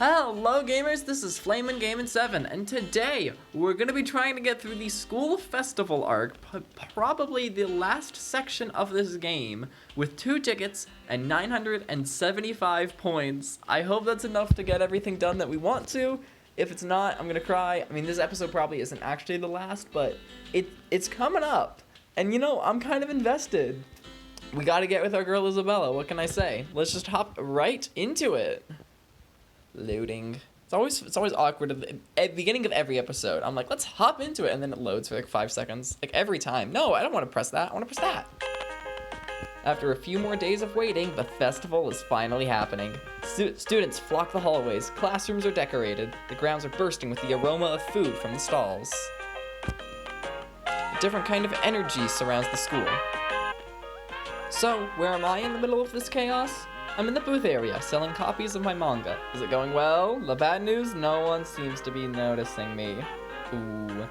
Hello gamers, this is Flamin' Gamin' 7, and today we're gonna be trying to get through the school festival arc, probably the last section of this game, with 2 tickets and 975 points. I hope that's enough to get everything done that we want to. If it's not, I'm gonna cry. I mean, this episode probably isn't actually the last, but it's coming up. And you know, I'm kind of invested. We gotta get with our girl Isabella, what can I say? Let's just hop right into it. Loading. It's always awkward at the beginning of every episode. I'm like, let's hop into it, and then it loads for like 5 seconds. Like every time. No, I don't want to press that. I want to press that. After a few more days of waiting, the festival is finally happening. Students flock the hallways. Classrooms are decorated. The grounds are bursting with the aroma of food from the stalls. A different kind of energy surrounds the school. So, where am I in the middle of this chaos? I'm in the booth area, selling copies of my manga. Is it going well? The bad news? No one seems to be noticing me. Ooh.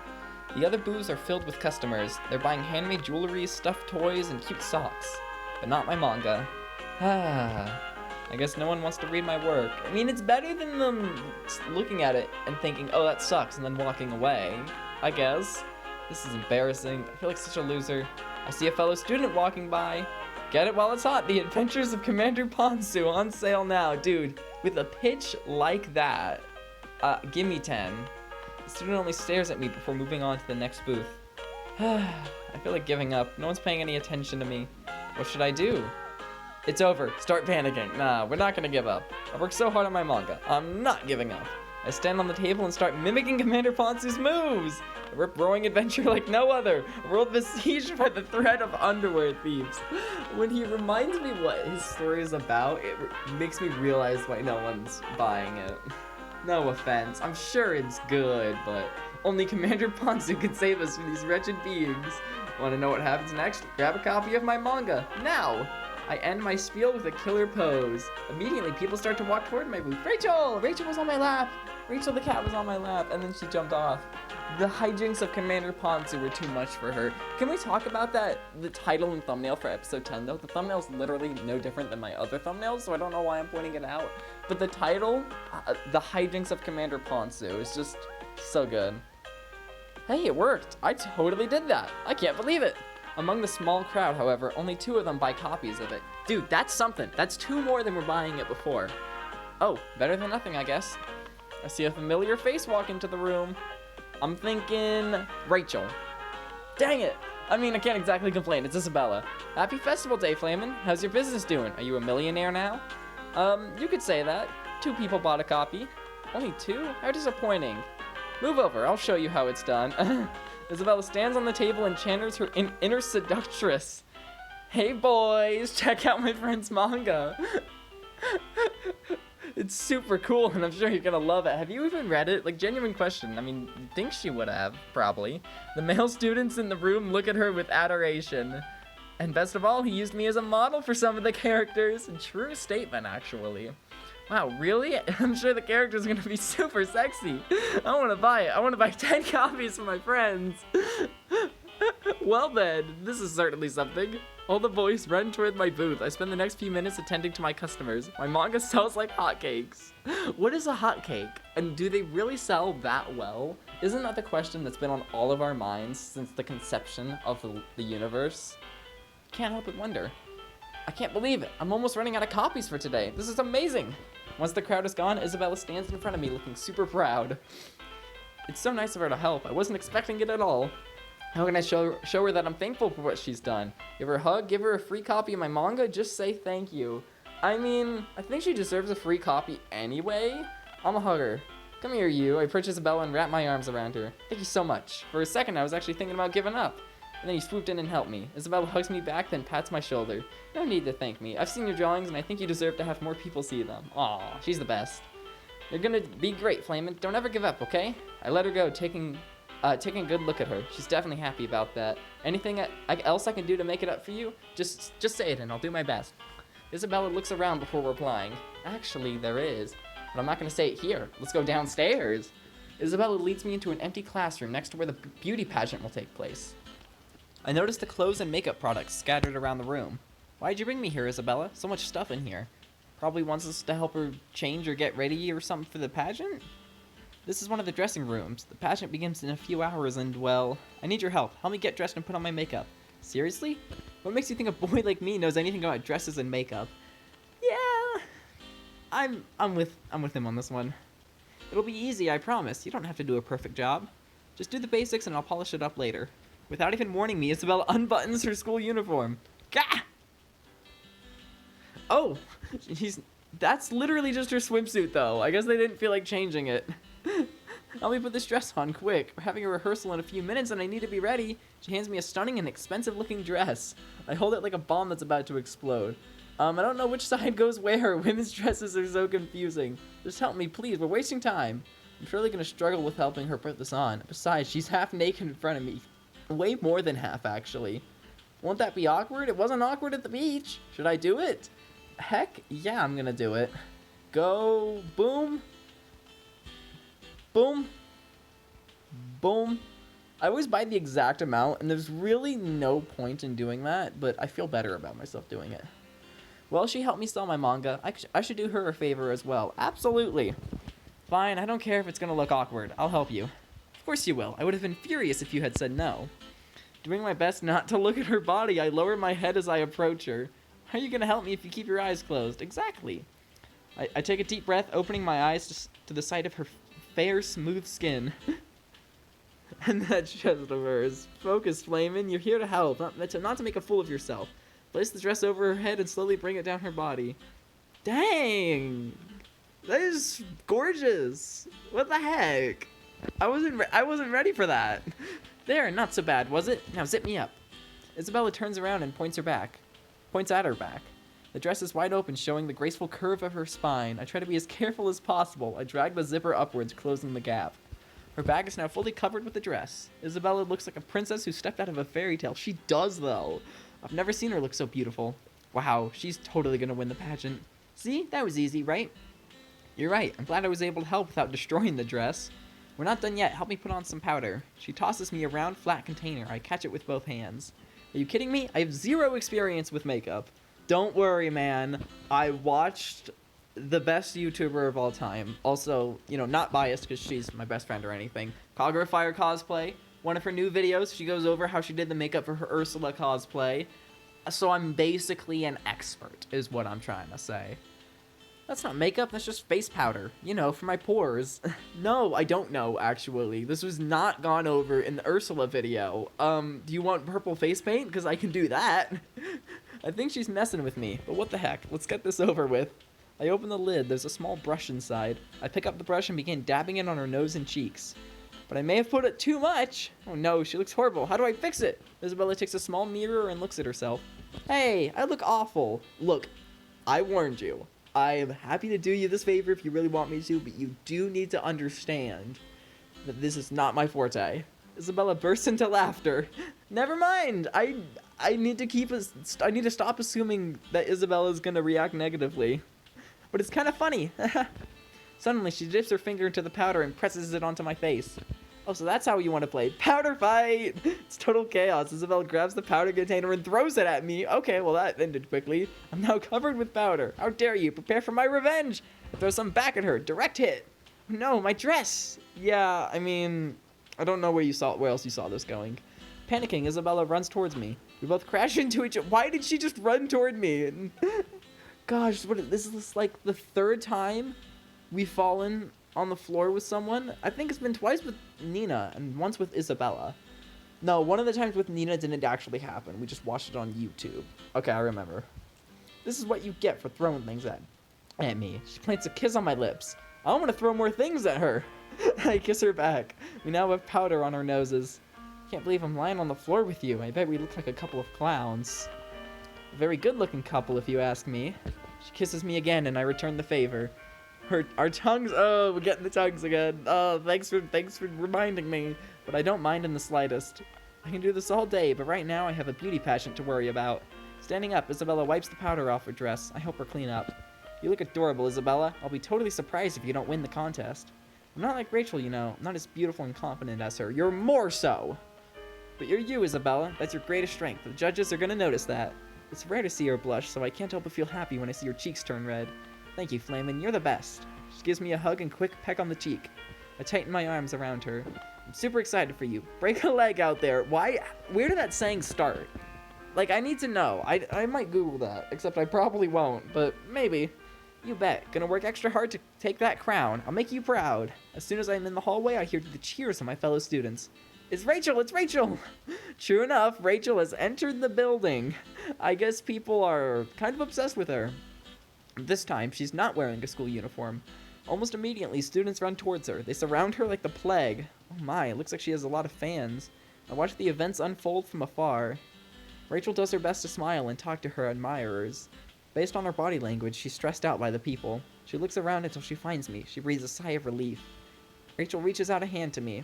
The other booths are filled with customers. They're buying handmade jewelry, stuffed toys, and cute socks. But not my manga. I guess no one wants to read my work. I mean, it's better than them looking at it and thinking, oh, that sucks, and then walking away. I guess. This is embarrassing. I feel like such a loser. I see a fellow student walking by. Get it while it's hot. The Adventures of Commander Ponzu on sale now. Dude, with a pitch like that, give me 10. The student only stares at me before moving on to the next booth. I feel like giving up. No one's paying any attention to me. What should I do? It's over. Start panicking. Nah, we're not gonna give up. I worked so hard on my manga. I'm not giving up. I stand on the table and start mimicking Commander Ponzu's moves. A rip-roaring adventure like no other. A world besieged by the threat of underwear thieves. When he reminds me what his story is about, it makes me realize why no one's buying it. No offense. I'm sure it's good, but only Commander Ponzu can save us from these wretched beings. Want to know what happens next? Grab a copy of my manga. Now! I end my spiel with a killer pose. Immediately, people start to walk toward my booth. Rachel! Rachel was on my lap! Rachel the cat was on my lap, and then she jumped off. The hijinks of Commander Ponzu were too much for her. Can we talk about that? The title and thumbnail for episode 10, though? The thumbnail's literally no different than my other thumbnails, so I don't know why I'm pointing it out. But the title, The Hijinks of Commander Ponzu, is just so good. Hey, it worked! I totally did that! I can't believe it! Among the small crowd, however, only 2 of them buy copies of it. Dude, that's something. That's 2 more than were buying it before. Oh, better than nothing, I guess. I see a familiar face walk into the room. I'm thinking Rachel. Dang it! I mean, I can't exactly complain. It's Isabella. Happy Festival Day, Flamin'. How's your business doing? Are you a millionaire now? You could say that. 2 people bought a copy. Only 2? How disappointing. Move over. I'll show you how it's done. Isabella stands on the table and channels her inner seductress. Hey boys, check out my friend's manga. It's super cool, and I'm sure you're gonna love it. Have you even read it? Like, genuine question. I mean, you'd think she would have, probably. The male students in the room look at her with adoration. And best of all, he used me as a model for some of the characters. True statement, actually. Wow, really? I'm sure the character's gonna be super sexy. I wanna buy it. I wanna buy 10 copies for my friends. Well then, this is certainly something. All the boys run toward my booth. I spend the next few minutes attending to my customers. My manga sells like hotcakes. What is a hotcake? And do they really sell that well? Isn't that the question that's been on all of our minds since the conception of the universe? Can't help but wonder. I can't believe it. I'm almost running out of copies for today. This is amazing. Once the crowd is gone, Isabella stands in front of me looking super proud. It's so nice of her to help. I wasn't expecting it at all. How can I show her that I'm thankful for what she's done? Give her a hug, give her a free copy of my manga, just say thank you. I mean, I think she deserves a free copy anyway. I'm a hugger. Come here, you. I approach Isabella and wrap my arms around her. Thank you so much. For a second, I was actually thinking about giving up. And then he swooped in and helped me. Isabella hugs me back, then pats my shoulder. No need to thank me. I've seen your drawings, and I think you deserve to have more people see them. Aw, she's the best. You're gonna be great, Flamin'. Don't ever give up, okay? I let her go, taking a good look at her. She's definitely happy about that. Anything else I can do to make it up for you? Just say it, and I'll do my best. Isabella looks around before replying. Actually, there is. But I'm not gonna say it here. Let's go downstairs. Isabella leads me into an empty classroom next to where the beauty pageant will take place. I noticed the clothes and makeup products scattered around the room. Why'd you bring me here, Isabella? So much stuff in here. Probably wants us to help her change or get ready or something for the pageant? This is one of the dressing rooms. The pageant begins in a few hours and, well, I need your help. Help me get dressed and put on my makeup. Seriously? What makes you think a boy like me knows anything about dresses and makeup? Yeah, I'm with him on this one. It'll be easy, I promise. You don't have to do a perfect job. Just do the basics and I'll polish it up later. Without even warning me, Isabella unbuttons her school uniform. Gah! Oh, that's literally just her swimsuit though. I guess they didn't feel like changing it. Help me put this dress on, quick. We're having a rehearsal in a few minutes and I need to be ready. She hands me a stunning and expensive looking dress. I hold it like a bomb that's about to explode. I don't know which side goes where. Women's dresses are so confusing. Just help me, please. We're wasting time. I'm surely gonna struggle with helping her put this on. Besides, she's half naked in front of me. Way more than half, actually. Won't that be awkward? It wasn't awkward at the beach. Should I do it? Heck, yeah, I'm gonna do it. Go, boom. Boom. Boom. I always buy the exact amount, and there's really no point in doing that, but I feel better about myself doing it. Well, she helped me sell my manga. I should do her a favor as well. Absolutely. Fine, I don't care if it's gonna look awkward. I'll help you. Of course you will. I would have been furious if you had said no. Doing my best not to look at her body, I lower my head as I approach her. How are you gonna help me if you keep your eyes closed? Exactly. I take a deep breath, opening my eyes to the sight of her fair, smooth skin. And that chest of hers. Focus, Flamin'. You're here to help, not to make a fool of yourself. Place the dress over her head and slowly bring it down her body. Dang! That is gorgeous. What the heck? I wasn't ready for that. There, not so bad, was it? Now zip me up. Isabella turns around and points at her back. The dress is wide open, showing the graceful curve of her spine. I try to be as careful as possible. I drag the zipper upwards, closing the gap. Her bag is now fully covered with the dress. Isabella looks like a princess who stepped out of a fairy tale. She does, though. I've never seen her look so beautiful. Wow, she's totally gonna win the pageant. See? That was easy, right? You're right. I'm glad I was able to help without destroying the dress. We're not done yet. Help me put on some powder. She tosses me a round, flat container. I catch it with both hands. Are you kidding me? I have zero experience with makeup. Don't worry, man. I watched the best YouTuber of all time. Also, not biased because she's my best friend or anything. Kagura Fire cosplay. One of her new videos, she goes over how she did the makeup for her Ursula cosplay. So I'm basically an expert, is what I'm trying to say. That's not makeup, that's just face powder. For my pores. No, I don't know, actually. This was not gone over in the Ursula video. Do you want purple face paint? Because I can do that. I think she's messing with me, but what the heck. Let's get this over with. I open the lid, there's a small brush inside. I pick up the brush and begin dabbing it on her nose and cheeks. But I may have put it too much. Oh no, she looks horrible. How do I fix it? Isabella takes a small mirror and looks at herself. Hey, I look awful. Look, I warned you. I am happy to do you this favor if you really want me to, but you do need to understand that this is not my forte. Isabella bursts into laughter. Never mind. I need to stop assuming that Isabella is going to react negatively. But it's kind of funny. Suddenly, she dips her finger into the powder and presses it onto my face. Oh, so that's how you want to play. Powder fight! It's total chaos. Isabella grabs the powder container and throws it at me. Okay, well that ended quickly. I'm now covered with powder. How dare you? Prepare for my revenge! I throw some back at her. Direct hit. No, my dress! Yeah, I don't know where else you saw this going. Panicking, Isabella runs towards me. We both crash into each other. Why did she just run toward me? Gosh, this is like the third time we've fallen on the floor with someone. I think it's been twice with Nina and once with Isabella. No, one of the times with Nina didn't actually happen. We just watched it on YouTube. Okay, I remember. This is what you get for throwing things at me. She plants a kiss on my lips. I want to throw more things at her. I kiss her back. We now have powder on our noses. Can't believe I'm lying on the floor with you. I bet we look like a couple of clowns. A very good-looking couple, if you ask me. She kisses me again, and I return the favor. Our tongues. Oh, we're getting the tongues again. Oh, thanks for reminding me. But I don't mind in the slightest. I can do this all day, but right now I have a beauty pageant to worry about. Standing up, Isabella wipes the powder off her dress. I help her clean up. You look adorable, Isabella. I'll be totally surprised if you don't win the contest. I'm not like Rachel, I'm not as beautiful and confident as her. You're more so. But you're you, Isabella. That's your greatest strength. The judges are gonna notice that. It's rare to see her blush, so I can't help but feel happy when I see your cheeks turn red. Thank you, Flamin', you're the best. She gives me a hug and quick peck on the cheek. I tighten my arms around her. I'm super excited for you. Break a leg out there. Where did that saying start? Like, I need to know. I might Google that, except I probably won't, but maybe. You bet. Gonna work extra hard to take that crown. I'll make you proud. As soon as I'm in the hallway, I hear the cheers of my fellow students. It's Rachel! It's Rachel! True enough, Rachel has entered the building. I guess people are kind of obsessed with her. This time, she's not wearing a school uniform. Almost immediately, students run towards her. They surround her like the plague. Oh my, it looks like she has a lot of fans. I watch the events unfold from afar. Rachel does her best to smile and talk to her admirers. Based on her body language, she's stressed out by the people. She looks around until she finds me. She breathes a sigh of relief. Rachel reaches out a hand to me.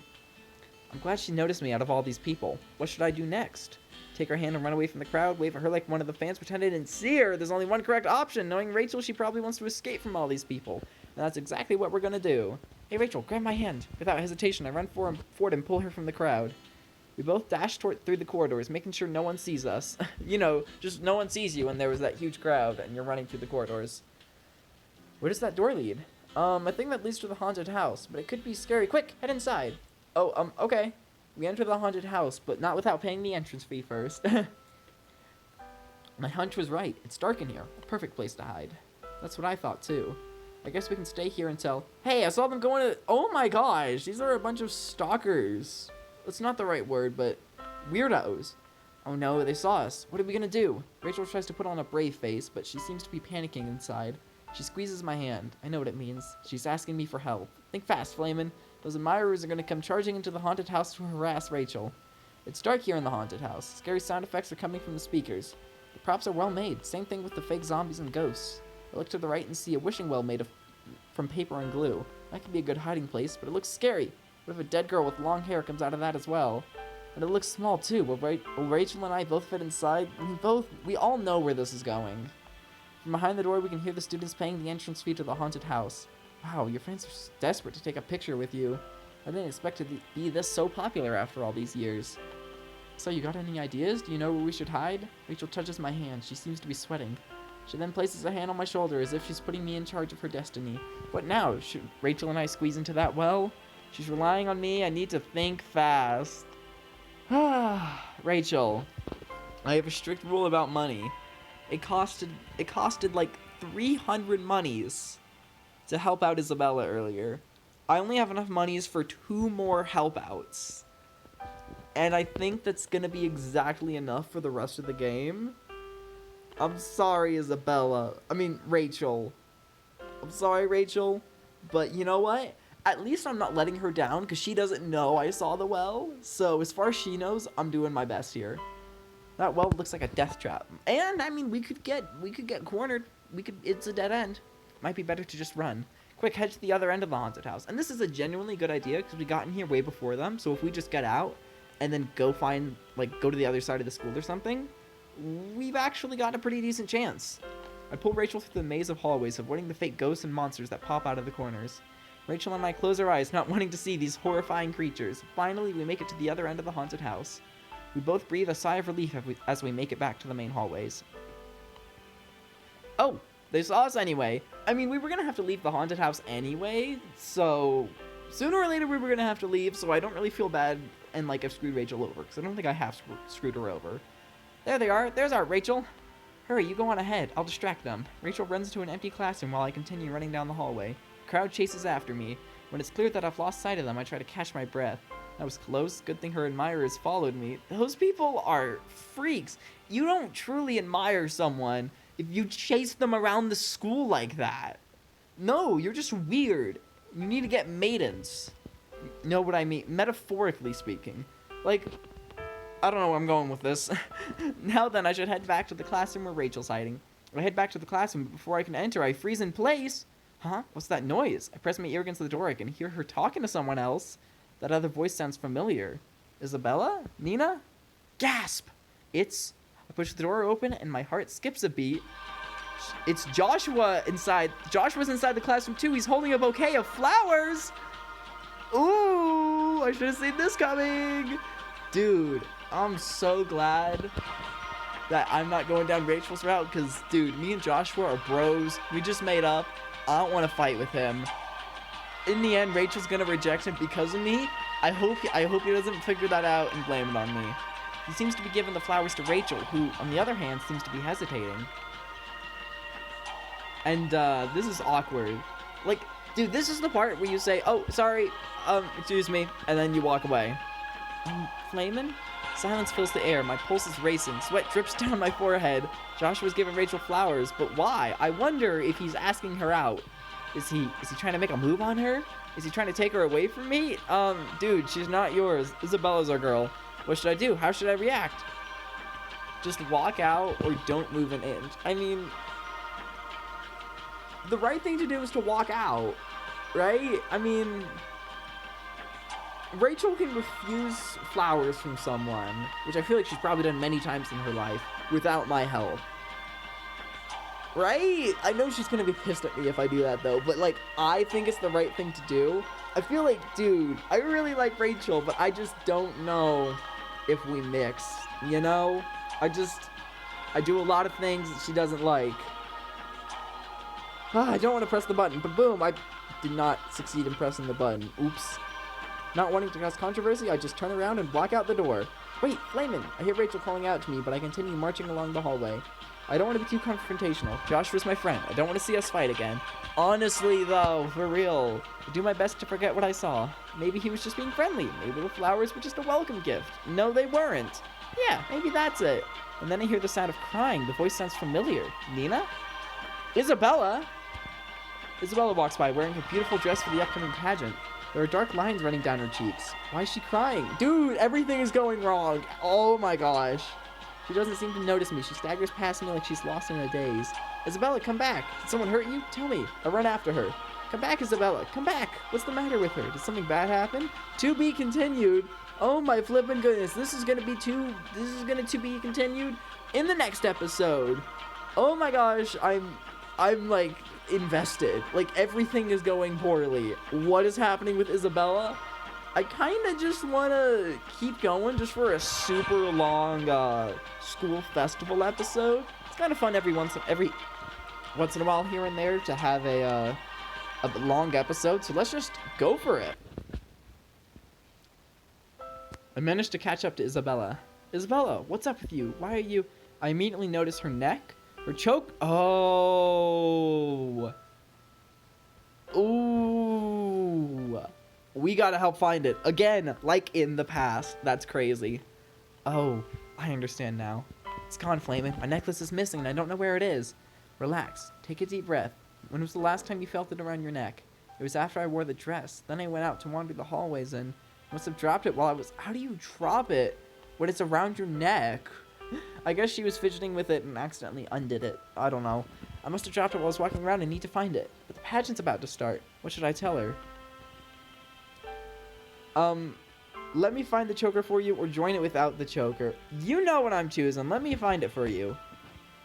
I'm glad she noticed me out of all these people. What should I do next? Take her hand and run away from the crowd, wave at her like one of the fans, pretend I didn't see her. There's only one correct option. Knowing Rachel, she probably wants to escape from all these people. And that's exactly what we're gonna do. Hey Rachel, grab my hand. Without hesitation, I run forward and pull her from the crowd. We both dash through the corridors, making sure no one sees us. You know, just no one sees you and there was that huge crowd and you're running through the corridors. Where does that door lead? I think that leads to the haunted house, but it could be scary. Quick, head inside. Oh, okay. We enter the haunted house, but not without paying the entrance fee first. My hunch was right. It's dark in here. A perfect place to hide. That's what I thought too. I guess we can stay here until... Hey, I saw them going to... Oh my gosh, these are a bunch of stalkers. That's not the right word, but weirdos. Oh no, they saw us. What are we gonna do? Rachel tries to put on a brave face, but she seems to be panicking inside. She squeezes my hand. I know what it means. She's asking me for help. Think fast, Flamin'. Those admirers are gonna come charging into the haunted house to harass Rachel. It's dark here in the haunted house. Scary sound effects are coming from the speakers. The props are well made. Same thing with the fake zombies and ghosts. I look to the right and see a wishing well made from paper and glue. That could be a good hiding place, but it looks scary. What if a dead girl with long hair comes out of that as well? And it looks small too. Will Rachel and I both fit inside? We all know where this is going. From behind the door, we can hear the students paying the entrance fee to the haunted house. Wow, your friends are desperate to take a picture with you. I didn't expect it to be this so popular after all these years. So you got any ideas? Do you know where we should hide? Rachel touches my hand. She seems to be sweating. She then places a hand on my shoulder as if she's putting me in charge of her destiny. What now? Should Rachel and I squeeze into that well? She's relying on me. I need to think fast. Rachel, I have a strict rule about money. It costed like 300 monies to help out Isabella earlier. I only have enough monies for 2 more help outs. And I think that's gonna be exactly enough for the rest of the game. I'm sorry, Rachel. I'm sorry, Rachel. But you know what? At least I'm not letting her down because she doesn't know I saw the well. So as far as she knows, I'm doing my best here. That well looks like a death trap. And I mean, we could get cornered. It's a dead end. Might be better to just run. Quick, head to the other end of the haunted house. And this is a genuinely good idea because we got in here way before them. So if we just get out and then go to the other side of the school or something, we've actually got a pretty decent chance. I pull Rachel through the maze of hallways, avoiding the fake ghosts and monsters that pop out of the corners. Rachel and I close our eyes, not wanting to see these horrifying creatures. Finally, we make it to the other end of the haunted house. We both breathe a sigh of relief as we make it back to the main hallways. Oh, they saw us anyway. I mean, we were gonna have to leave the haunted house anyway, so sooner or later we were gonna have to leave, so I don't really feel bad and like I've screwed Rachel over, because I don't think I have screwed her over. There they are. There's our Rachel. Hurry, you go on ahead. I'll distract them. Rachel runs to an empty classroom while I continue running down the hallway. The crowd chases after me. When it's clear that I've lost sight of them, I try to catch my breath. That was close. Good thing her admirers followed me. Those people are freaks. You don't truly admire someone if you chase them around the school like that. No, you're just weird. You need to get maidens. You know what I mean? Metaphorically speaking. Like, I don't know where I'm going with this. Now then, I should head back to the classroom where Rachel's hiding. I head back to the classroom, but before I can enter, I freeze in place. Huh? What's that noise? I press my ear against the door. I can hear her talking to someone else. That other voice sounds familiar. Isabella? Nina? Gasp! I push the door open and my heart skips a beat. It's Joshua inside. Joshua's inside the classroom too. He's holding a bouquet of flowers. Ooh, I should have seen this coming. Dude, I'm so glad that I'm not going down Rachel's route because, dude, me and Joshua are bros. We just made up. I don't want to fight with him. In the end, Rachel's going to reject him because of me. I hope he doesn't figure that out and blame it on me. He seems to be giving the flowers to Rachel, who, on the other hand, seems to be hesitating. And, this is awkward. Like, dude, this is the part where you say, oh, sorry, excuse me, and then you walk away. Flamin'? Silence fills the air. My pulse is racing. Sweat drips down my forehead. Joshua's giving Rachel flowers, but why? I wonder if he's asking her out. Is he trying to make a move on her? Is he trying to take her away from me? Dude, she's not yours. Isabella's our girl. What should I do? How should I react? Just walk out or don't move an inch. I mean, the right thing to do is to walk out, right? I mean, Rachel can refuse flowers from someone, which I feel like she's probably done many times in her life, without my help. Right? I know she's gonna be pissed at me if I do that, though, but, like, I think it's the right thing to do. I feel like, dude, I really like Rachel, but I just don't know if we mix, you know? I do a lot of things that she doesn't like. I don't want to press the button, but boom, I did not succeed in pressing the button. Oops. Not wanting to cause controversy, I just turn around and walk out the door. Wait, Flamin'! I hear Rachel calling out to me, but I continue marching along the hallway. I don't want to be too confrontational. Joshua's my friend. I don't want to see us fight again. Honestly, though, for real, I do my best to forget what I saw. Maybe he was just being friendly. Maybe the flowers were just a welcome gift. No, they weren't. Yeah, maybe that's it. And then I hear the sound of crying. The voice sounds familiar. Nina? Isabella? Isabella walks by wearing her beautiful dress for the upcoming pageant. There are dark lines running down her cheeks. Why is she crying? Dude, everything is going wrong. Oh my gosh. She doesn't seem to notice me. She staggers past me like she's lost in a daze. Isabella, come back. Did someone hurt you? Tell me. I run after her. Come back, Isabella. Come back. What's the matter with her? Did something bad happen? To be continued. Oh my flippin' goodness. This is going to be continued in the next episode. Oh my gosh. I'm like invested. Like everything is going poorly. What is happening with Isabella? I kind of just want to keep going just for a super long school festival episode. It's kind of fun every once in a while here and there to have a long episode. So let's just go for it. I managed to catch up to Isabella. Isabella, what's up with you? Why are you... I immediately notice her neck. Her choke. Oh. Ooh. We gotta help find it. Again, like in the past. That's crazy. Oh, I understand now. It's gone, Flamin'. My necklace is missing and I don't know where it is. Relax. Take a deep breath. When was the last time you felt it around your neck? It was after I wore the dress. Then I went out to wander the hallways and must have dropped it while I was... How do you drop it when it's around your neck? I guess she was fidgeting with it and accidentally undid it. I don't know. I must have dropped it while I was walking around and need to find it. But the pageant's about to start. What should I tell her? Let me find the choker for you or join it without the choker. You know what I'm choosing. Let me find it for you.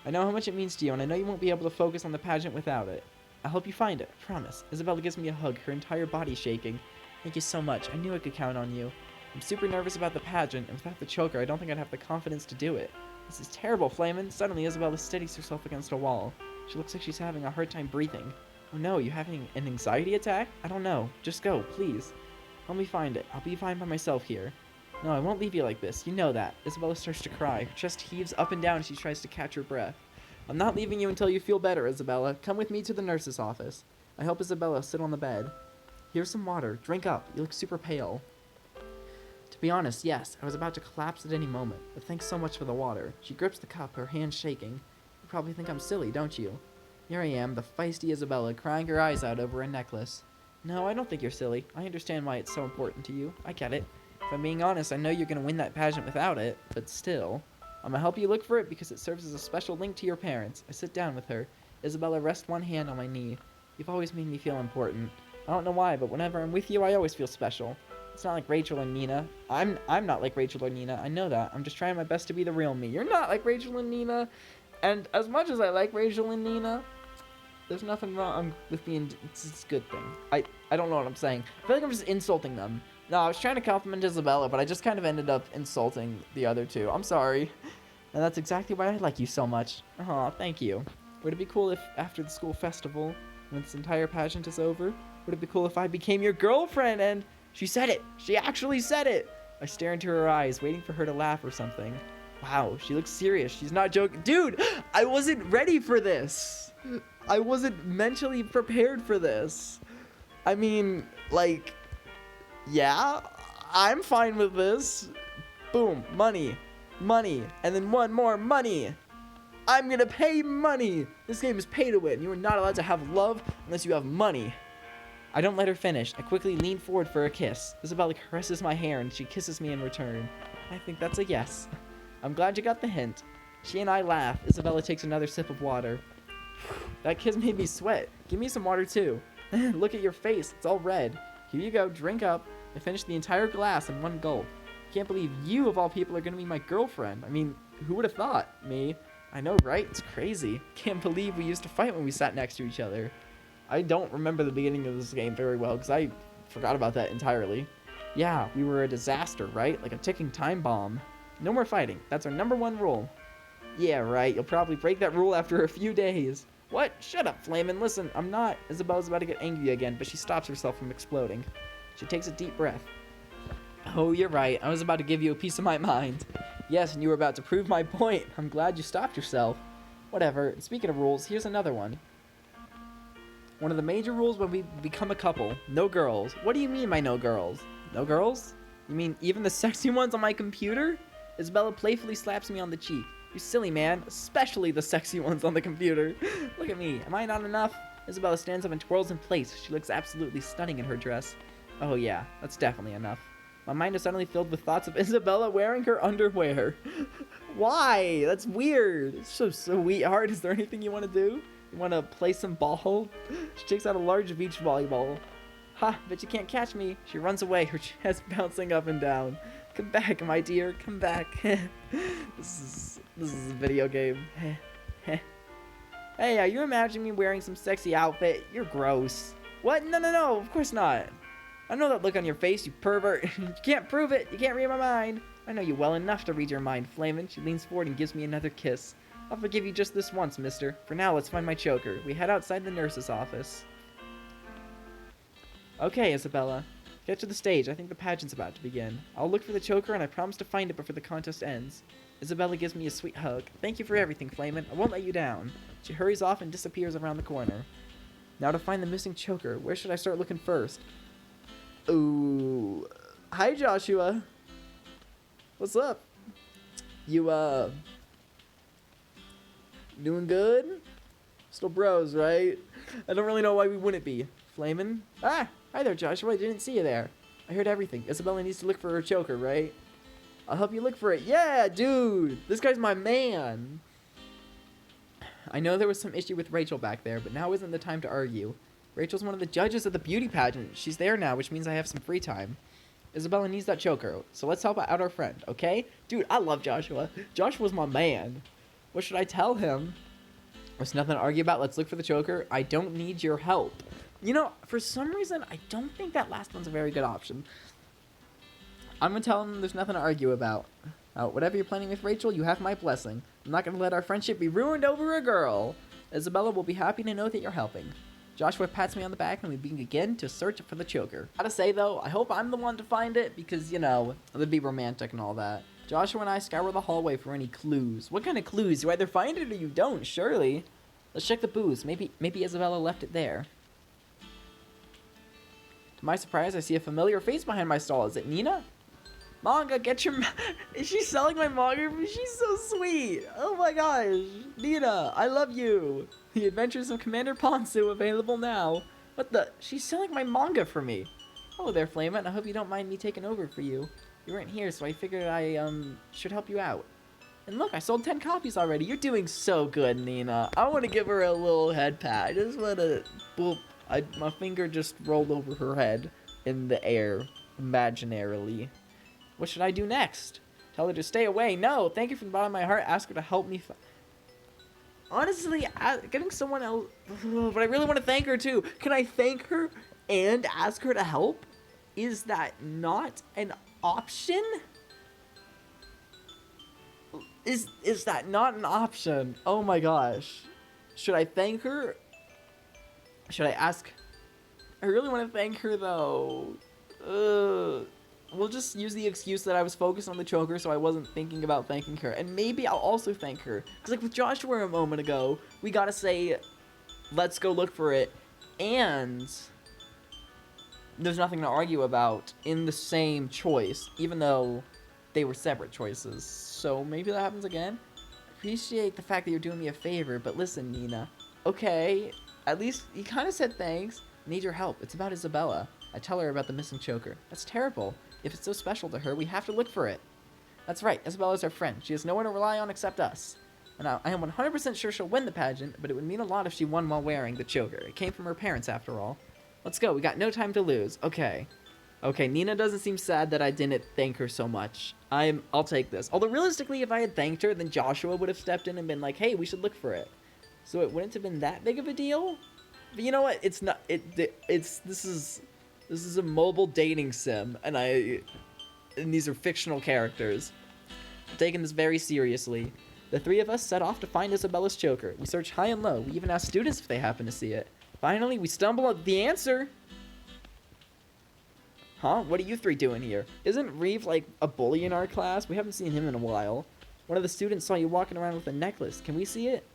I know how much it means to you and I know you won't be able to focus on the pageant without it. I'll help you find it. I promise. Isabella gives me a hug, her entire body shaking. Thank you so much. I knew I could count on you. I'm super nervous about the pageant, and without the choker, I don't think I'd have the confidence to do it. This is terrible, Flamin'. Suddenly, Isabella steadies herself against a wall. She looks like she's having a hard time breathing. Oh no, you having an anxiety attack? I don't know. Just go, please. Help me find it. I'll be fine by myself here. No, I won't leave you like this. You know that. Isabella starts to cry. Her chest heaves up and down as she tries to catch her breath. I'm not leaving you until you feel better, Isabella. Come with me to the nurse's office. I help Isabella sit on the bed. Here's some water. Drink up. You look super pale. To be honest, yes, I was about to collapse at any moment, but thanks so much for the water. She grips the cup, her hand shaking. You probably think I'm silly, don't you? Here I am, the feisty Isabella, crying her eyes out over a necklace. No, I don't think you're silly. I understand why it's so important to you. I get it. If I'm being honest, I know you're gonna win that pageant without it, but still. I'm gonna help you look for it because it serves as a special link to your parents. I sit down with her. Isabella rests one hand on my knee. You've always made me feel important. I don't know why, but whenever I'm with you, I always feel special. It's not like Rachel and Nina. I'm not like Rachel or Nina. I know that. I'm just trying my best to be the real me. You're not like Rachel and Nina. And as much as I like Rachel and Nina, there's nothing wrong with being... It's a good thing. I don't know what I'm saying. I feel like I'm just insulting them. No, I was trying to compliment Isabella, but I just kind of ended up insulting the other two. I'm sorry. And that's exactly why I like you so much. Aw, thank you. Would it be cool if after the school festival, when this entire pageant is over, would it be cool if I became your girlfriend? And she said it. She actually said it. I stare into her eyes, waiting for her to laugh or something. Wow, she looks serious. She's not joking. Dude, I wasn't ready for this. I wasn't mentally prepared for this. I mean, like, yeah, I'm fine with this. Boom, money, money, and then one more money. I'm gonna pay money. This game is pay to win. You are not allowed to have love unless you have money. I don't let her finish. I quickly lean forward for a kiss. Isabella caresses my hair and she kisses me in return. I think that's a yes. I'm glad you got the hint. She and I laugh. Isabella takes another sip of water. That kiss made me sweat. Give me some water too. Look at your face. It's all red. Here you go. Drink up. I finished the entire glass in one gulp. Can't believe you, of all people, are going to be my girlfriend. I mean, who would have thought? Me. I know, right? It's crazy. Can't believe we used to fight when we sat next to each other. I don't remember the beginning of this game very well because I forgot about that entirely. Yeah, we were a disaster, right? Like a ticking time bomb. No more fighting. That's our #1 rule. Yeah, right. You'll probably break that rule after a few days. What? Shut up, Flamin'. Listen, I'm not. Isabella's about to get angry again, but she stops herself from exploding. She takes a deep breath. Oh, you're right. I was about to give you a piece of my mind. Yes, and you were about to prove my point. I'm glad you stopped yourself. Whatever. Speaking of rules, here's another one. One of the major rules when we become a couple. No girls. What do you mean by no girls? No girls? You mean even the sexy ones on my computer? Isabella playfully slaps me on the cheek. You silly man. Especially the sexy ones on the computer. Look at me. Am I not enough? Isabella stands up and twirls in place. She looks absolutely stunning in her dress. Oh yeah, that's definitely enough. My mind is suddenly filled with thoughts of Isabella wearing her underwear. Why? That's weird. It's so sweetheart. Is there anything you want to do? You want to play some ball? She takes out a large beach volleyball. Ha, but you can't catch me. She runs away, her chest bouncing up and down. Come back, my dear. Come back. This is a video game. Hey, are you imagining me wearing some sexy outfit? You're gross. What? No, of course not. I know that look on your face, you pervert. You can't prove it. You can't read my mind. I know you well enough to read your mind, Flamin'. She leans forward and gives me another kiss. I'll forgive you just this once, mister. For now, let's find my choker. We head outside the nurse's office. Okay, Isabella. Get to the stage. I think the pageant's about to begin. I'll look for the choker, and I promise to find it before the contest ends. Isabella gives me a sweet hug. Thank you for everything, Flamin'. I won't let you down. She hurries off and disappears around the corner. Now to find the missing choker. Where should I start looking first? Ooh. Hi, Joshua. What's up? You, doing good? Still bros, right? I don't really know why we wouldn't be. Flamin'? Ah! Hi there, Joshua. I didn't see you there. I heard everything. Isabella needs to look for her choker, right? I'll help you look for it. Yeah, dude! This guy's my man! I know there was some issue with Rachel back there, but now isn't the time to argue. Rachel's one of the judges of the beauty pageant. She's there now, which means I have some free time. Isabella needs that choker, so let's help out our friend, okay? Dude, I love Joshua. Joshua's my man. What should I tell him? There's nothing to argue about. Let's look for the choker. I don't need your help. You know, for some reason, I don't think that last one's a very good option. I'm going to tell him there's nothing to argue about. Whatever you're planning with Rachel, you have my blessing. I'm not going to let our friendship be ruined over a girl. Isabella will be happy to know that you're helping. Joshua pats me on the back and we begin to search for the choker. Gotta say though, I hope I'm the one to find it because, you know, it'd be romantic and all that. Joshua and I scour the hallway for any clues. What kind of clues? You either find it or you don't, surely. Let's check the booths. Maybe Isabella left it there. To my surprise, I see a familiar face behind my stall. Is it Nina? Manga, get your... Is she selling my manga? She's so sweet. Oh my gosh. Nina, I love you. The Adventures of Commander Ponsu available now. What the? She's selling my manga for me. Hello there, Flamin'. I hope you don't mind me taking over for you. You weren't here, so I figured I, should help you out. And look, I sold 10 copies already. You're doing so good, Nina. I want to give her a little head pat. I just want to... Boop. My finger just rolled over her head in the air, imaginarily. What should I do next? Tell her to stay away. No, thank you from the bottom of my heart. Ask her to help me. Honestly, getting someone else... But I really want to thank her, too. Can I thank her and ask her to help? Is that not an option? Is that not an option? Oh my gosh. Should I thank her? Should I ask? I really want to thank her though. We'll just use the excuse that I was focused on the choker, so I wasn't thinking about thanking her. And maybe I'll also thank her. Because like with Joshua a moment ago, we gotta say, let's go look for it. And there's nothing to argue about in the same choice, even though they were separate choices. So maybe that happens again. Appreciate the fact that you're doing me a favor, but listen, Nina. Okay, at least you kind of said thanks. Need your help. It's about Isabella. I tell her about the missing choker. That's terrible. If it's so special to her, we have to look for it. That's right. Isabella's our friend. She has no one to rely on except us. And I am 100% sure she'll win the pageant, but it would mean a lot if she won while wearing the choker. It came from her parents, after all. Let's go. We got no time to lose. Okay. Okay, Nina doesn't seem sad that I didn't thank her so much. I'll take this. Although, realistically, if I had thanked her, then Joshua would have stepped in and been like, hey, we should look for it. So it wouldn't have been that big of a deal? But you know what? It's not... This is a mobile dating sim, and these are fictional characters. I'm taking this very seriously. The three of us set off to find Isabella's choker. We searched high and low. We even asked students if they happen to see it. Finally, we stumble at the answer. Huh? What are you three doing here? Isn't Reeve, like, a bully in our class? We haven't seen him in a while. One of the students saw you walking around with a necklace. Can we see it?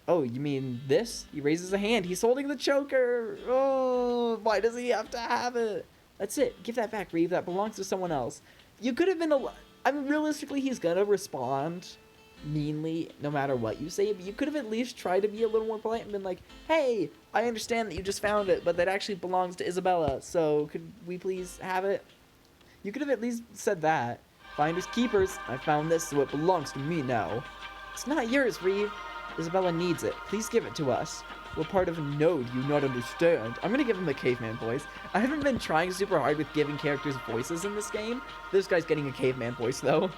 Oh, you mean this? He raises a hand. He's holding the choker. Oh, why does he have to have it? That's it. Give that back, Reeve. That belongs to someone else. You could have been I mean, realistically, he's gonna respond meanly no matter what you say, but you could have at least tried to be a little more polite and been like, hey, I understand that you just found it, but that actually belongs to Isabella, so could we please have it? You could have at least said that. Finders keepers. I found this, so it belongs to me now. It's not yours, Reeve. Isabella needs it. Please give it to us. What part of no do you not understand? I'm gonna give him the caveman voice. I haven't been trying super hard with giving characters voices in this game. This guy's getting a caveman voice, though.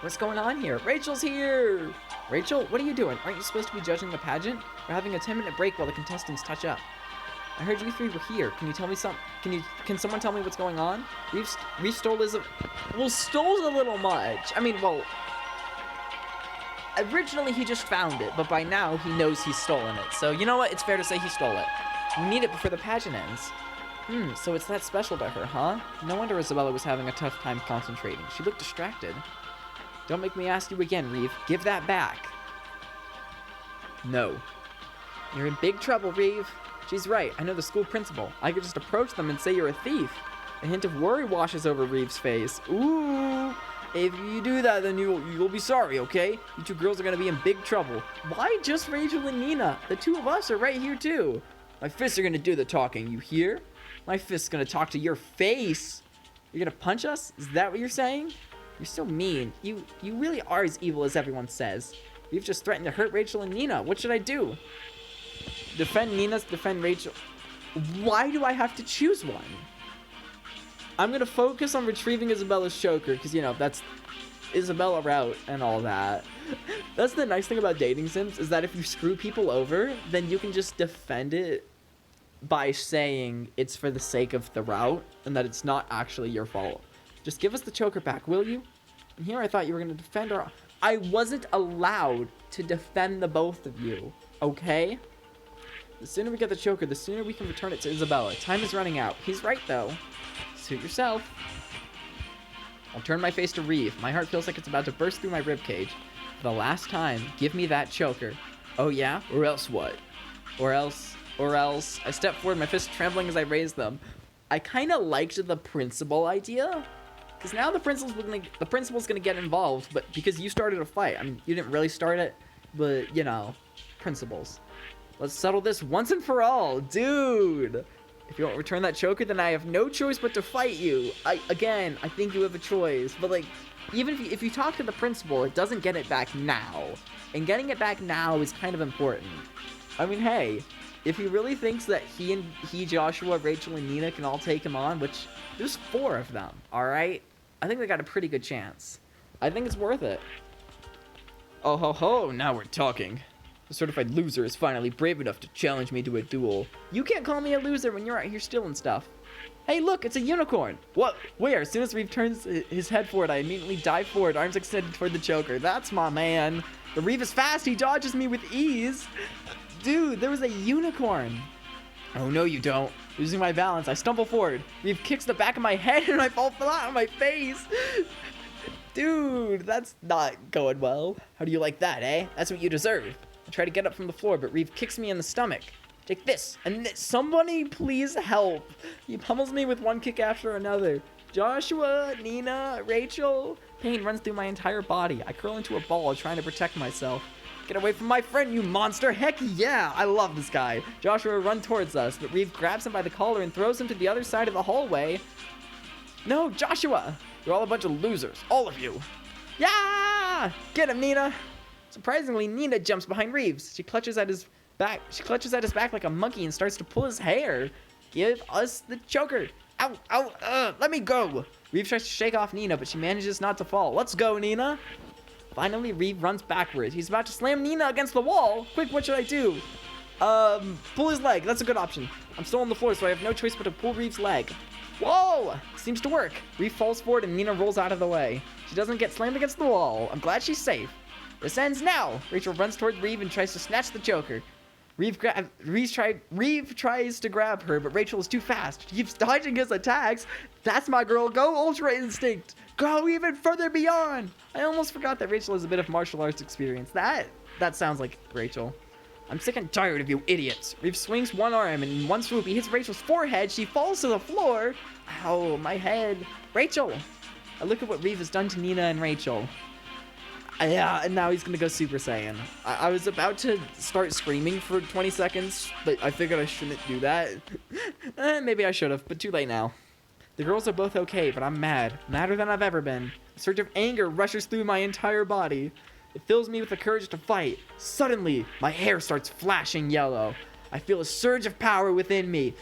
What's going on here? Rachel's here! Rachel, what are you doing? Aren't you supposed to be judging the pageant? We're having a 10-minute break while the contestants touch up. I heard you three were here. Can you tell me can someone tell me what's going on? Reeve stole stole's a little much. I mean, well, originally he just found it, but by now he knows he's stolen it. So, you know what? It's fair to say he stole it. We need it before the pageant ends. So it's that special to her, huh? No wonder Isabella was having a tough time concentrating. She looked distracted. Don't make me ask you again, Reeve. Give that back. No. You're in big trouble, Reeve. She's right. I know the school principal. I could just approach them and say you're a thief. A hint of worry washes over Reeve's face. Ooh. If you do that, then you'll be sorry, okay? You two girls are gonna be in big trouble. Why just Rachel and Nina? The two of us are right here, too. My fists are gonna do the talking, you hear? My fist's gonna talk to your face. You're gonna punch us? Is that what you're saying? You're so mean. You really are as evil as everyone says. You've just threatened to hurt Rachel and Nina. What should I do? Defend Nina's, defend Rachel. Why do I have to choose one? I'm gonna focus on retrieving Isabella's choker, because, you know, that's Isabella route and all that. That's the nice thing about dating sims, is that if you screw people over, then you can just defend it by saying it's for the sake of the route, and that it's not actually your fault. Just give us the choker back, will you? And here I thought you were gonna defend our... I wasn't allowed to defend the both of you, okay? The sooner we get the choker, the sooner we can return it to Isabella. Time is running out. He's right, though. Suit yourself. I'll turn my face to Reeve. My heart feels like it's about to burst through my ribcage. For the last time, give me that choker. Oh yeah? Or else what? Or else... I step forward, my fists trembling as I raise them. I kind of liked the principal idea. Because now the principal's gonna get involved, but because you started a fight. I mean, you didn't really start it, but, you know, principals. Let's settle this once and for all. Dude! If you won't return that choker, then I have no choice but to fight you. I think you have a choice. But, like, even if you talk to the principal, it doesn't get it back now. And getting it back now is kind of important. I mean, hey, if he really thinks that he, Joshua, Rachel, and Nina can all take him on, which there's 4 of them, alright? I think they got a pretty good chance. I think it's worth it. Oh ho ho, now we're talking. The certified loser is finally brave enough to challenge me to a duel. You can't call me a loser when you're out here stealing stuff. Hey, look, it's a unicorn. What? Where? As soon as Reeve turns his head forward, I immediately dive forward, arms extended toward the choker. That's my man. The Reeve is fast. He dodges me with ease. Dude, there was a unicorn. Oh, no, you don't. Losing my balance, I stumble forward. Reeve kicks the back of my head and I fall flat on my face. Dude, that's not going well. How do you like that, eh? That's what you deserve. I try to get up from the floor, but Reeve kicks me in the stomach. Take this and this. Somebody please help. He pummels me with one kick after another. Joshua, Nina, Rachel. Pain runs through my entire body. I curl into a ball trying to protect myself. Get away from my friend, you monster. Heck yeah, I love this guy. Joshua runs towards us, but Reeve grabs him by the collar and throws him to the other side of the hallway. No, Joshua. You're all a bunch of losers. All of you. Yeah! Get him, Nina. Surprisingly, Nina jumps behind Reeves. She clutches at his back. She clutches at his back like a monkey and starts to pull his hair. Give us the choker. Ow, ow, let me go. Reeve tries to shake off Nina, but she manages not to fall. Let's go, Nina. Finally, Reeve runs backwards. He's about to slam Nina against the wall. Quick, what should I do? Pull his leg. That's a good option. I'm still on the floor, so I have no choice but to pull Reeve's leg. Whoa! Seems to work. Reeve falls forward and Nina rolls out of the way. She doesn't get slammed against the wall. I'm glad she's safe. This ends now. Rachel runs toward Reeve and tries to snatch the choker. Reeve tries to grab her, but Rachel is too fast. She keeps dodging his attacks. That's my girl. Go Ultra Instinct. Go even further beyond. I almost forgot that Rachel has a bit of martial arts experience. That sounds like Rachel. I'm sick and tired of you idiots. Reeve swings one arm, and in one swoop, he hits Rachel's forehead. She falls to the floor. Ow, my head. Rachel. I look at what Reeve has done to Nina and Rachel. Yeah, and now he's gonna go Super Saiyan. I was about to start screaming for 20 seconds, but I figured I shouldn't do that. Maybe I should have, but too late now. The girls are both okay, but I'm mad. Madder than I've ever been. A surge of anger rushes through my entire body. It fills me with the courage to fight. Suddenly, my hair starts flashing yellow. I feel a surge of power within me.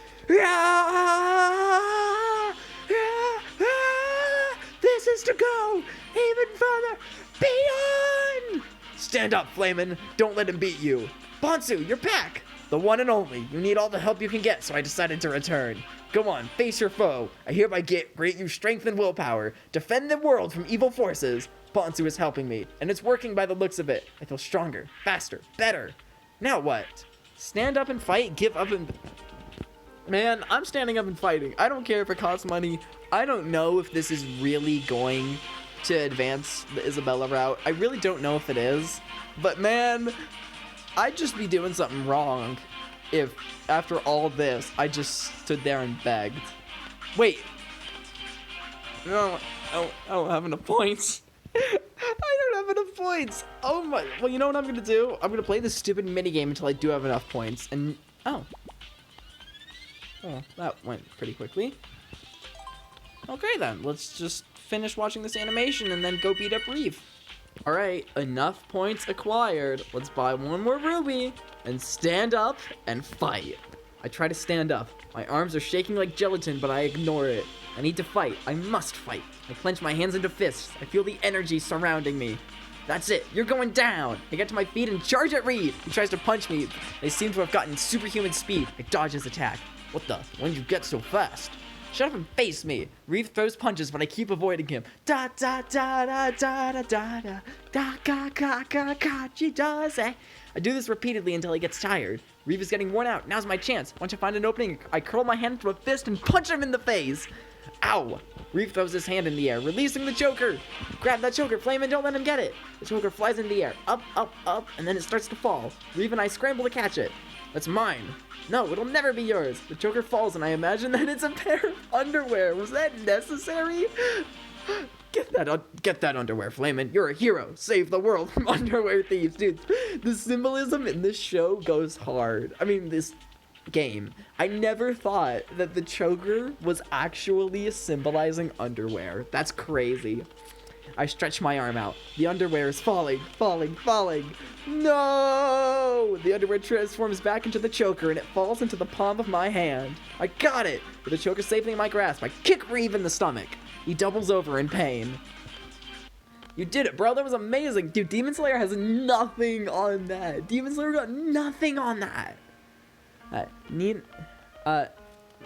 This is to go even further beyond! Stand up, Flamin'. Don't let him beat you. Bonsu, you're back! The one and only. You need all the help you can get, so I decided to return. Go on, face your foe. I hereby grant you strength and willpower. Defend the world from evil forces. Bonsu is helping me, and it's working by the looks of it. I feel stronger, faster, better. Now what? Stand up and fight, give up and... Man, I'm standing up and fighting. I don't care if it costs money. I don't know if this is really going to advance the Isabella route. I really don't know if it is. But man, I'd just be doing something wrong if, after all this, I just stood there and begged. Wait. No, I don't have enough points. I don't have enough points. Oh my. Well, you know what I'm going to do? I'm going to play this stupid minigame until I do have enough points. And, oh, that went pretty quickly. Okay then, let's just finish watching this animation and then go beat up Reeve. Alright, enough points acquired. Let's buy one more ruby and stand up and fight. I try to stand up. My arms are shaking like gelatin, but I ignore it. I need to fight. I must fight. I clench my hands into fists. I feel the energy surrounding me. That's it. You're going down. I get to my feet and charge at Reeve. He tries to punch me. They seem to have gotten superhuman speed. I dodge his attack. What the? When did you get so fast? Shut up and face me. Reeve throws punches, but I keep avoiding him. Da da da da da da da da da ga ga ga ga. She does it. I do this repeatedly until he gets tired. Reeve is getting worn out. Now's my chance. Once I find an opening, I curl my hand into a fist and punch him in the face. Ow! Reeve throws his hand in the air, releasing the choker. Grab that choker, Flame, and don't let him get it. The choker flies in the air, up, up, up, and then it starts to fall. Reeve and I scramble to catch it. That's mine. No, it'll never be yours. The choker falls, and I imagine that it's a pair of underwear. Was that necessary? Get that underwear, Flamin'. You're a hero. Save the world from underwear thieves. Dude, the symbolism in this show goes hard. I mean, this game. I never thought that the choker was actually symbolizing underwear. That's crazy. I stretch my arm out. The underwear is falling, falling, falling. No! The underwear transforms back into the choker and it falls into the palm of my hand. I got it! With the choker safely in my grasp, I kick Reeve in the stomach. He doubles over in pain. You did it, bro. That was amazing. Dude, Demon Slayer has nothing on that. Demon Slayer got nothing on that.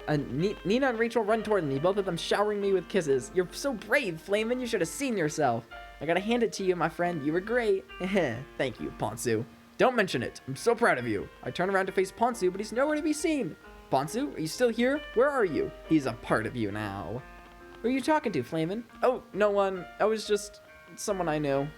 Nina and Rachel run toward me, both of them showering me with kisses. You're so brave, Flamin'. You should have seen yourself. I gotta hand it to you, my friend. You were great. Thank you, Ponsu. Don't mention it. I'm so proud of you. I turn around to face Ponsu, but he's nowhere to be seen. Ponsu, are you still here? Where are you? He's a part of you now. Who are you talking to, Flamin'? Oh, no one. I was just someone I knew.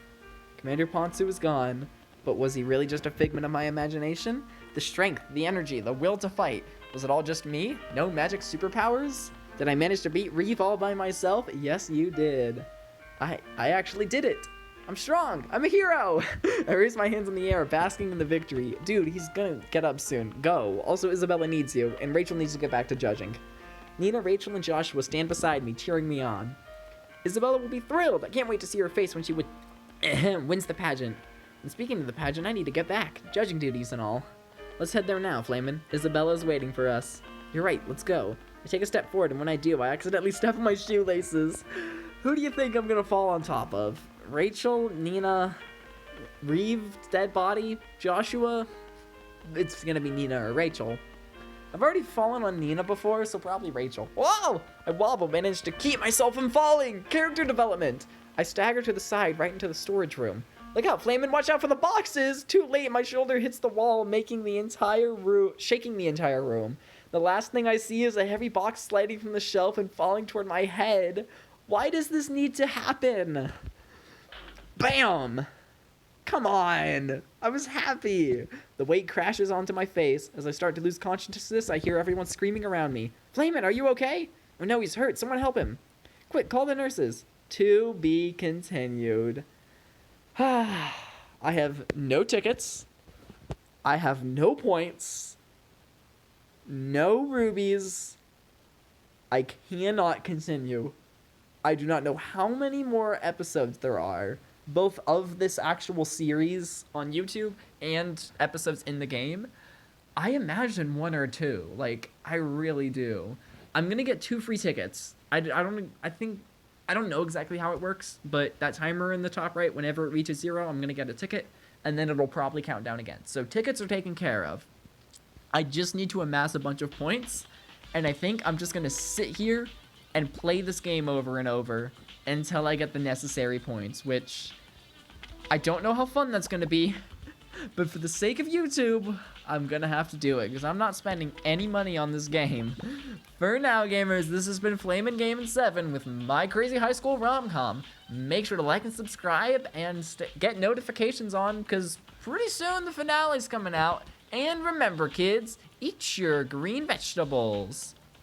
Commander Ponsu is gone. But was he really just a figment of my imagination? The strength, the energy, the will to fight. Was it all just me? No magic superpowers? Did I manage to beat Reeve all by myself? Yes, you did. I actually did it. I'm strong. I'm a hero. I raise my hands in the air, basking in the victory. Dude, he's gonna get up soon. Go. Also, Isabella needs you, and Rachel needs to get back to judging. Nina, Rachel, and Joshua stand beside me, cheering me on. Isabella will be thrilled. I can't wait to see her face when she wins the pageant. And speaking of the pageant, I need to get back. Judging duties and all. Let's head there now, Flamin'. Isabella's waiting for us. You're right, let's go. I take a step forward, and when I do, I accidentally step on my shoelaces. Who do you think I'm gonna fall on top of? Rachel, Nina, Reeve's dead body, Joshua? It's gonna be Nina or Rachel. I've already fallen on Nina before, so probably Rachel. Whoa! I wobble, managed to keep myself from falling! Character development! I stagger to the side, right into the storage room. Look out, Flamin', watch out for the boxes! Too late, my shoulder hits the wall, shaking the entire room. The last thing I see is a heavy box sliding from the shelf and falling toward my head. Why does this need to happen? Bam! Come on! I was happy! The weight crashes onto my face. As I start to lose consciousness, I hear everyone screaming around me. Flamin', are you okay? Oh no, he's hurt. Someone help him. Quick, call the nurses. To be continued. I have no tickets. I have no points. No rubies. I cannot continue. I do not know how many more episodes there are, both of this actual series on YouTube and episodes in the game. I imagine 1 or 2. Like, I really do. I'm gonna get 2 free tickets. I don't know exactly how it works, but that timer in the top right, whenever it reaches 0, I'm gonna get a ticket, and then it'll probably count down again. So tickets are taken care of. I just need to amass a bunch of points, and I think I'm just gonna sit here and play this game over and over until I get the necessary points, which I don't know how fun that's gonna be, but for the sake of YouTube, I'm gonna have to do it, because I'm not spending any money on this game. For now, gamers, this has been Flamin' Gamin' 7 with my Crazy High School Romcom. Make sure to like and subscribe and get notifications on, because pretty soon the finale's coming out. And remember, kids, eat your green vegetables.